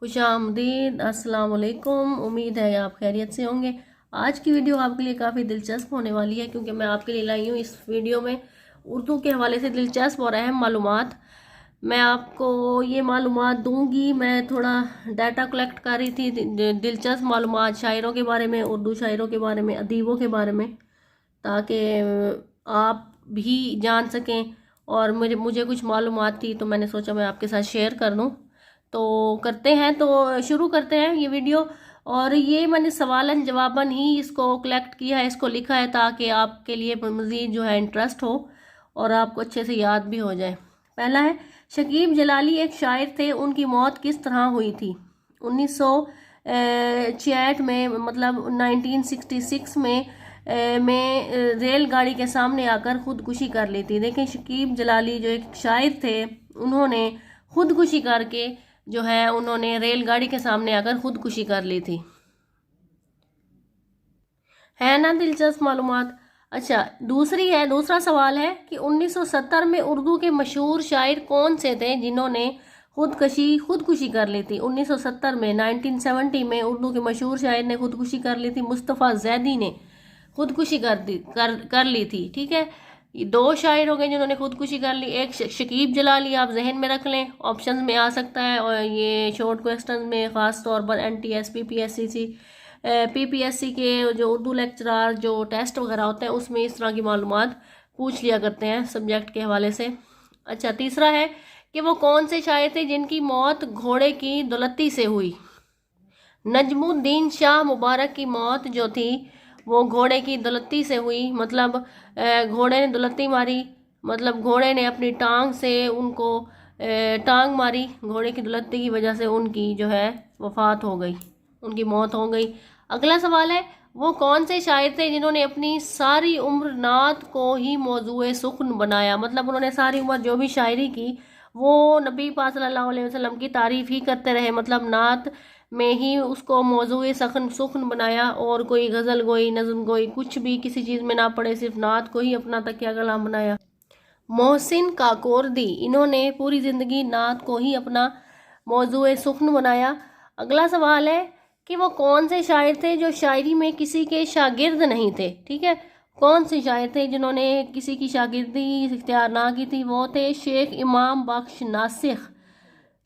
खुशामदीद, अस्सलाम वालेकुम। उम्मीद है आप खैरियत से होंगे। आज की वीडियो आपके लिए काफ़ी दिलचस्प होने वाली है क्योंकि मैं आपके लिए लाई हूँ इस वीडियो में उर्दू के हवाले से दिलचस्प और अहम मालूमात। मैं आपको ये मालूमात दूंगी। मैं थोड़ा डाटा कलेक्ट कर रही थी, दिलचस्प मालूमात शायरों के बारे में, उर्दू शायरों के बारे में, अदीबों के बारे में, ताकि आप भी जान सकें। और मुझे कुछ मालूमात थी तो मैंने सोचा मैं आपके साथ शेयर कर दूं। तो करते हैं, तो शुरू करते हैं ये वीडियो। और ये मैंने सवालन जवाबन ही इसको कलेक्ट किया है, इसको लिखा है ताकि आपके लिए मज़ीद जो है इंटरेस्ट हो और आपको अच्छे से याद भी हो जाए। पहला है, शकीब जलाली एक शायर थे, उनकी मौत किस तरह हुई थी? 1966 में, मतलब 1966 में रेलगाड़ी के सामने आकर खुदकुशी कर ली थी। देखें, शकीब जलाली जो एक शायर थे, उन्होंने खुदकुशी करके जो है उन्होंने रेलगाड़ी के सामने आकर खुदकुशी कर ली थी। है ना दिलचस्प मालूमात। अच्छा, दूसरा सवाल है कि 1970 में उर्दू के मशहूर शायर कौन से थे जिन्होंने खुदकुशी कर ली थी? 1970 में, 1970 में उर्दू के मशहूर शायर ने खुदकुशी कर ली थी। मुस्तफ़ा ज़ैदी ने खुदकुशी कर ली थी। ठीक है, ये दो शायर हो गए जिन्होंने खुदकुशी कर ली। एक शकीब जलाली, आप जहन में रख लें, ऑप्शन में आ सकता है। और ये शॉर्ट क्वेश्चन में ख़ास तौर पर NTS PPSC के जो उर्दू लेक्चरार जो टेस्ट वगैरह होते हैं उसमें इस तरह की मालूमात पूछ लिया करते हैं सब्जेक्ट के हवाले से। अच्छा, तीसरा है कि वो कौन से शायर थे जिनकी मौत घोड़े की दुलत्ती से हुई? नजमुद्दीन शाह मुबारक की मौत जो थी वो घोड़े की दुलत्ती से हुई। मतलब घोड़े ने दुलत्ती मारी, मतलब घोड़े ने अपनी टांग से उनको टांग मारी, घोड़े की दुलत्ती की वजह से उनकी जो है वफात हो गई, उनकी मौत हो गई। अगला सवाल है, वो कौन से शायर थे जिन्होंने अपनी सारी उम्र नात को ही मौजूए सुख्न बनाया? मतलब उन्होंने सारी उम्र जो भी शायरी की वो नबी पाक सल्लल्लाहु अलैहि वसल्लम की तारीफ ही करते रहे। मतलब नात में ही उसको मौजूए सुख्न बनाया और कोई गज़ल गोई, नज़म गोई, कुछ भी किसी चीज़ में ना पड़े, सिर्फ नात को ही अपना तकिया कलाम बनाया। मोहसिन काकोरदी, इन्होंने पूरी ज़िंदगी नात को ही अपना मौजूए सुख्न बनाया। अगला सवाल है कि वो कौन से शायर थे जो शायरी में किसी के शागिर्द नहीं थे? ठीक है, कौन से शायर थे जिन्होंने किसी की शागिर्दी इख्तियार ना की थी? वो थे शेख इमाम बख्श नासिख।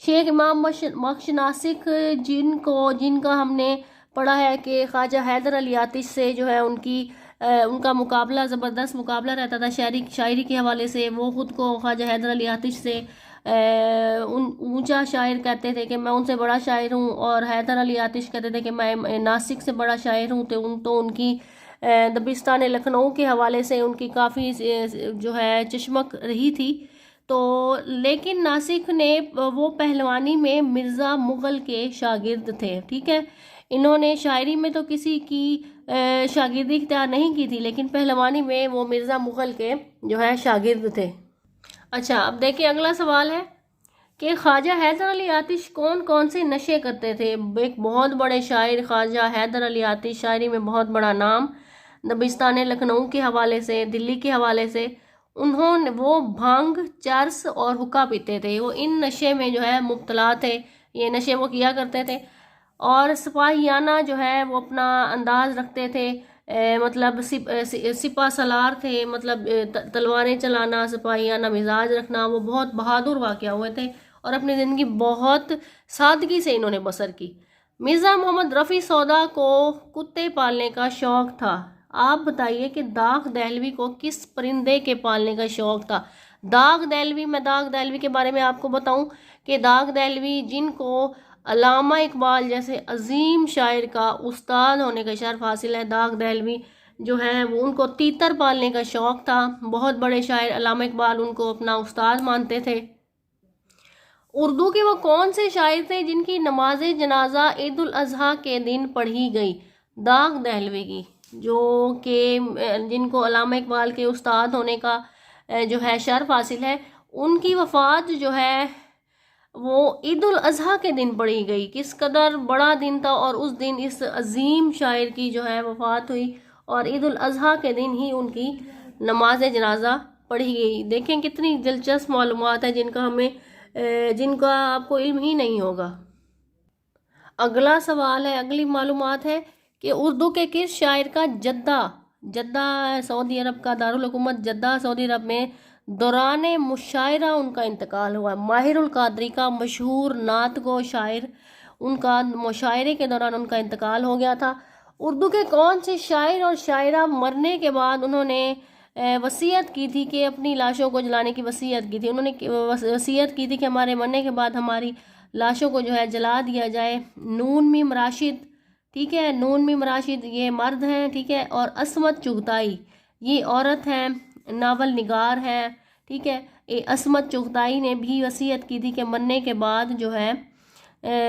शेख इमाम बख्श नासिक, जिनका हमने पढ़ा है कि ख्वाजा हैदर अली आतिश से जो है उनका मुकाबला, ज़बरदस्त मुकाबला रहता था शायरी के हवाले से। वो ख़ुद को ख्वाजा हैदर अली आतिश से ऊंचा शायर कहते थे कि मैं उनसे बड़ा शायर हूँ, और हैदर अली आतिश कहते थे कि मैं नासिक से बड़ा शायर हूँ। तो उनकी दबिस्तान लखनऊ के हवाले से उनकी काफ़ी जो है चश्मक रही थी। तो लेकिन नासिक ने वो पहलवानी में मिर्ज़ा मुग़ल के शागिर्द थे। ठीक है, इन्होंने शायरी में तो किसी की शागिर्दी इख्तियार नहीं की थी, लेकिन पहलवानी में वो मिर्ज़ा मुग़ल के जो है शागिर्द थे। अच्छा, अब देखिए अगला सवाल है कि ख्वाजा हैदर अली आतिश कौन कौन से नशे करते थे? एक बहुत बड़े शायर ख्वाजा हैदर अली आतिश, शायरी में बहुत बड़ा नाम, दबिस्तान लखनऊ के हवाले से, दिल्ली के हवाले से, वो भांग, चरस और हुक्का पीते थे। वो इन नशे में जो है मुब्तला थे, ये नशे वो किया करते थे। और सिपाहियाना जो है वो अपना अंदाज रखते थे, मतलब सिपा सलार थे, मतलब तलवारें चलाना, सिपाहियाना मिजाज रखना। वो बहुत बहादुर वाक़या हुए थे और अपनी ज़िंदगी बहुत सादगी से इन्होंने बसर की। मिर्ज़ा मोहम्मद रफ़ी सौदा को कुत्ते पालने का शौक़ था। आप बताइए कि दाग दहलवी को किस परिंदे के पालने का शौक़ था? मैं दाग दहलवी के बारे में आपको बताऊं कि दाग दहलवी, जिनको अल्लामा इकबाल जैसे अजीम शायर का उस्ताद होने का शर्फ हासिल है, दाग दहलवी जो है वो उनको तीतर पालने का शौक़ था। बहुत बड़े शायर अल्लामा इकबाल उनको अपना उस्ताद मानते थे। उर्दू के वो कौन से शायर थे जिनकी नमाज जनाजा ईद उल अजहा के दिन पढ़ी गई? दाग दहलवी की, जो कि जिनको अल्लामा इकबाल के उस्ताद होने का जो है शर्फ हासिल है, उनकी वफ़ात जो है वो ईद उल अजहा के दिन पढ़ी गई। किस कदर बड़ा दिन था, और उस दिन इस अजीम शायर की जो है वफ़ात हुई और ईद उल अजहा के दिन ही उनकी नमाज जनाजा पढ़ी गई। देखें कितनी दिलचस्प मालूमात है जिनका आपको इल्म ही नहीं होगा। अगला सवाल है, अगली मालूमात है कि उर्दू के किस शायर का जद्दा, जद्दा सऊदी अरब का दारुल हुकूमत जद्दा सऊदी अरब में दौरान मुशायरा उनका इंतकाल हुआ। माहिरुल कादरी का मशहूर नात गो शायर, उनका मुशायरे के दौरान उनका इंतकाल हो गया था। उर्दू के कौन से शायर और शायरा मरने के बाद उन्होंने वसीयत की थी कि अपनी लाशों को जलाने की वसीयत की थी। उन्होंने वसीयत की थी कि हमारे मरने के बाद हमारी लाशों को जो है जला दिया जाए। नून मीम राशिद, ठीक है, नून मीम राशिद ये मर्द हैं, ठीक है, और असमत चुगताई ये औरत हैं, नावल निगार है, ठीक है। ये असमत चुगताई ने भी वसीयत की थी कि मरने के बाद जो है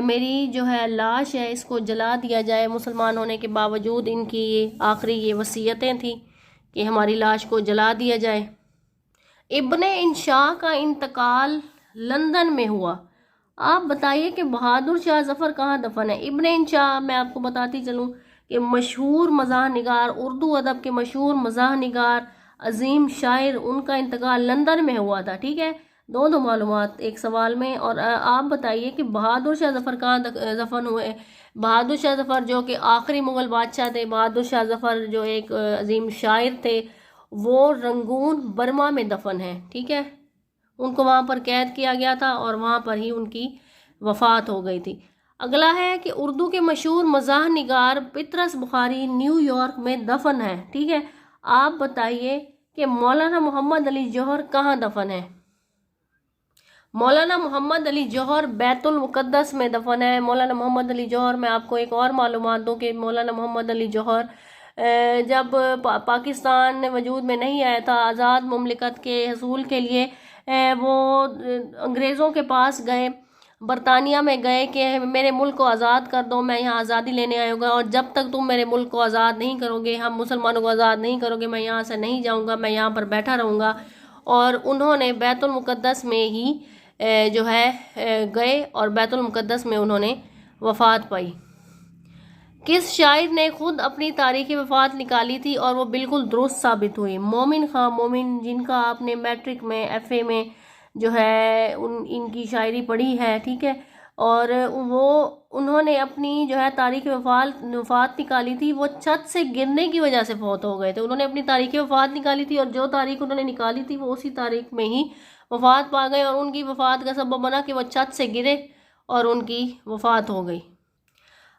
मेरी जो है लाश है इसको जला दिया जाए। मुसलमान होने के बावजूद इनकी ये आखिरी ये वसीयतें थी कि हमारी लाश को जला दिया जाए। इब्ने इंशाह का इंतकाल लंदन में हुआ। आप बताइए कि बहादुर शाह जफ़र कहाँ दफन है। इब्ने इंशाह मैं आपको बताती चलूँ कि मशहूर मज़ाह निगार, उर्दू अदब के मशहूर मज़ाह निगार, अजीम शायर, उनका इंतकाल लंदन में हुआ था, ठीक है। दो मालूमात एक सवाल में। और आप बताइए कि बहादुर शाह जफ़र कहाँ दफन हुए। बहादुर शाह जफ़र जो कि आखिरी मुग़ल बादशाह थे, बहादुर शाह जफ़र जो एक अजीम शायर थे, वो रंगून बर्मा में दफन है, ठीक है। उनको वहाँ पर कैद किया गया था और वहाँ पर ही उनकी वफ़ात हो गई थी। अगला है कि उर्दू के मशहूर मज़ाह निगार पितरस बुखारी न्यूयॉर्क में दफन है, ठीक है। आप बताइए कि मौलाना मोहम्मद अली जौहर कहाँ दफन है। मौलाना मोहम्मद अली जौहर बैतुल मुक़द्दस में दफन है। मौलाना मोहम्मद अली जौहर, मैं आपको एक और मालूमात दूँ कि मौलाना मोहम्मद अली जौहर जब पाकिस्तान वजूद में नहीं आया था, आज़ाद मुमलिकत के हसूल के लिए वो अंग्रेज़ों के पास गए, बरतानिया में गए कि मेरे मुल्क को आज़ाद कर दो, मैं यहाँ आज़ादी लेने आऊँगा और जब तक तुम मेरे मुल्क को आज़ाद नहीं करोगे, हम मुसलमानों को आज़ाद नहीं करोगे, मैं यहाँ से नहीं जाऊँगा, मैं यहाँ पर बैठा रहूँगा। और उन्होंने बैतुल मुक़द्दस में ही जो है गए और बैतुल मुक़द्दस में उन्होंने वफ़ात पाई। किस शायर ने खुद अपनी तारीख़ी वफ़ात निकाली थी और वो बिल्कुल दुरुस्त साबित हुई। मोमिन खां मोमिन, जिनका आपने मैट्रिक में FA में जो है इनकी शायरी पढ़ी है, ठीक है। और वो उन्होंने अपनी जो है तारीख़ी वफ़ात निकाली थी, वो छत से गिरने की वजह से फौत हो गए थे। उन्होंने अपनी तारीख़ी वफ़ात निकाली थी और जो तारीख़ उन्होंने निकाली थी वो उसी तारीख़ में ही वफ़ात पा गए और उनकी वफ़ात का सबब बना कि वो छत से गिरे और उनकी वफ़ात हो गई।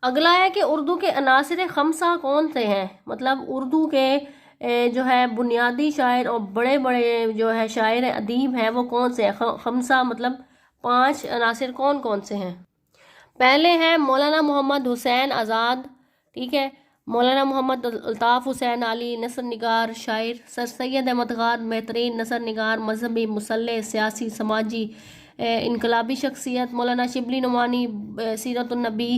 अगला है कि उर्दू के अनासिर खमसा कौन से हैं। मतलब उर्दू के जो है बुनियादी शायर और बड़े बड़े जो है शायर अदीब हैं वो कौन से हैं। खमसा मतलब 5 अनासिर कौन कौन से हैं। पहले हैं मौलाना मोहम्मद हुसैन आज़ाद, ठीक है, मौलाना मोहम्मद अल्ताफ़ हुसैन अली नसर निगार शायर, सर सैयद अहमद खान बेहतरीन नसर निगार, मजहबी मुसल्ले, सियासी समाजी इनकलाबी शख्सियत, मौलाना शिबली नुमानी सीरतुन्नबी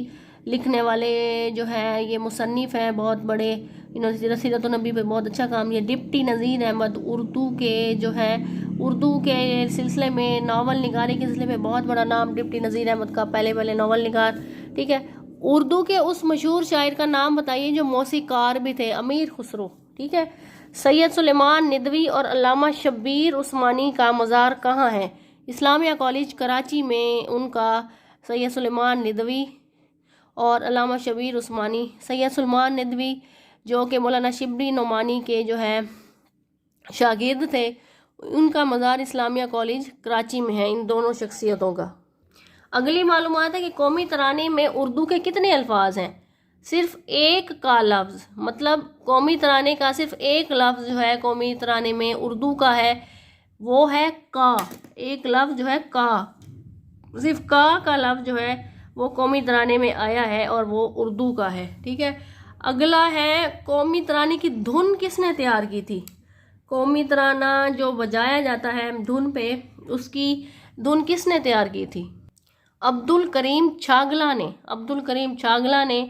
लिखने वाले जो है ये मुसन्निफ़ हैं बहुत बड़े, इन्होंने सीरतुन्नबी पे बहुत अच्छा काम किया। डिप्टी नज़ीर अहमद उर्दू के जो है उर्दू के सिलसिले में नावल निगारी के सिलसिले में बहुत बड़ा नाम डिप्टी नज़ीर अहमद का, पहले नावल निगार, ठीक है। उर्दू के उस मशहूर शायर का नाम बताइए जो मौसीकार भी थे। अमीर खुसरो, ठीक है। सैयद सुलेमान निदवी और अल्लामा शब्बीर उस्मानी का मज़ार कहाँ है। इस्लामिया कॉलेज कराची में उनका सैयद सुलेमान निदवी और अल्लामा शब्बीर उस्मानी, सैयद सुलेमान निदवी जो कि मौलाना शिबली नुमानी के जो है शागिर्द थे, उनका मज़ार इस्लामिया कॉलेज कराची में है, इन दोनों शख्सियतों का। अगली मालूमात है कि कौमी तराने में उर्दू के कितने अल्फाज हैं। सिर्फ एक का लफ्ज़, मतलब कौमी तराने का सिर्फ एक लफ्ज़ जो है कौमी तराने में उर्दू का है वो है का। एक लफ्ज़ जो है का, सिर्फ का लफ्ज़ जो है वो कौमी तराने में आया है और वो उर्दू का है, ठीक है। अगला है कौमी तराने की धुन किसने तैयार की थी। कौमी तराना जो बजाया जाता है धुन पे, उसकी धुन किसने तैयार की थी। अब्दुल करीम छागला ने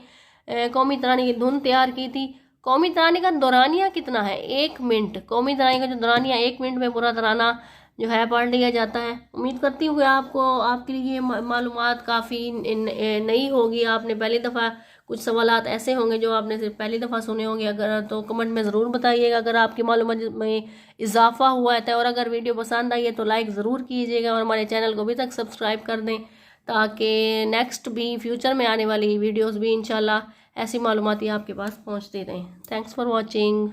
कौमी तराने की धुन तैयार की थी। कौमी तराने का दौरानिया कितना है, 1 मिनट। कौमी तराने का जो दौरानिया 1 मिनट में पूरा तराना जो है पढ़ लिया जाता है। उम्मीद करती हूँ कि आपके लिए मालूमात काफ़ी नई होगी। आपने पहली दफ़ा कुछ सवालात ऐसे होंगे जो आपने सिर्फ पहली दफ़ा सुने होंगे, अगर तो कमेंट में ज़रूर बताइएगा अगर आपकी मालूमात में इजाफा हुआ है तो। और अगर वीडियो पसंद आई है तो लाइक ज़रूर कीजिएगा और हमारे चैनल को अभी तक सब्सक्राइब कर दें ताकि नेक्स्ट भी फ्यूचर में आने वाली वीडियोस भी इंशाल्लाह ऐसी मालूमात आपके पास पहुंचती रहें। Thanks for watching.